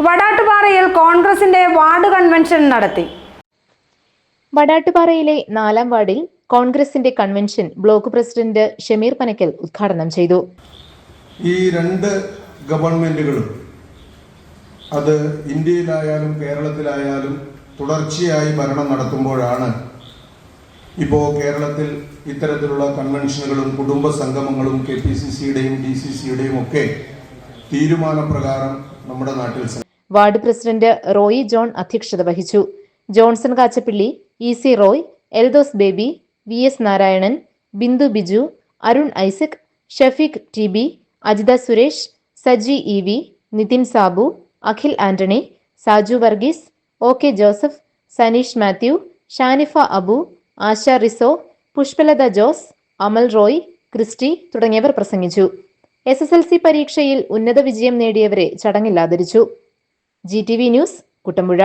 വടാട്ടുപാറയിൽ കോൺഗ്രസിന്റെ ward convention നടത്തി. വടാട്ടുപാറയിലെ 4-ാം വാർഡിൽ കോൺഗ്രസിന്റെ convention block president Shameer Panakkal ഉദ്ഘാടനം ചെയ്തു. ഈ രണ്ട് ഗവൺമെന്റുകളും അത് ഇന്ത്യയിലായാലും കേരളത്തിലായാലും തുടർച്ചയായി ഭരണം നടത്തുമ്പോഴാണ് ഇപ്പോൾ കേരളത്തിൽ ഇത്തരത്തിലുള്ള കൺവെൻഷനുകളും കുടുംബ സംഗമങ്ങളും KPCCയുടെയും DCCയുടെയും ഒക്കെ തീരുമാനപ്രകാരം നമ്മുടെ നാട്ടിൽ. വാർഡ് പ്രസിഡന്റ് റോയി ജോൺ അധ്യക്ഷത വഹിച്ചു. Johnson Kachappilly, EC Roy, Eldhose Baby, VS Narayanan, Bindu Biju, Arun Isaac, Shafeeq TB, Ajitha Suresh, Saji EV, Nithin Sabu, Akhil Antony, Saju Varghese, OK Joseph, Saneesh Mathew, Shanifa Abu, Asha Riso, Pushpalatha Jose, Amal Roy, Christy തുടങ്ങിയവർ പ്രസംഗിച്ചു. SSLC പരീക്ഷയിൽ ഉന്നത വിജയം നേടിയവരെ ചടങ്ങിൽ ആദരിച്ചു. GTV news, Kuttampuzha.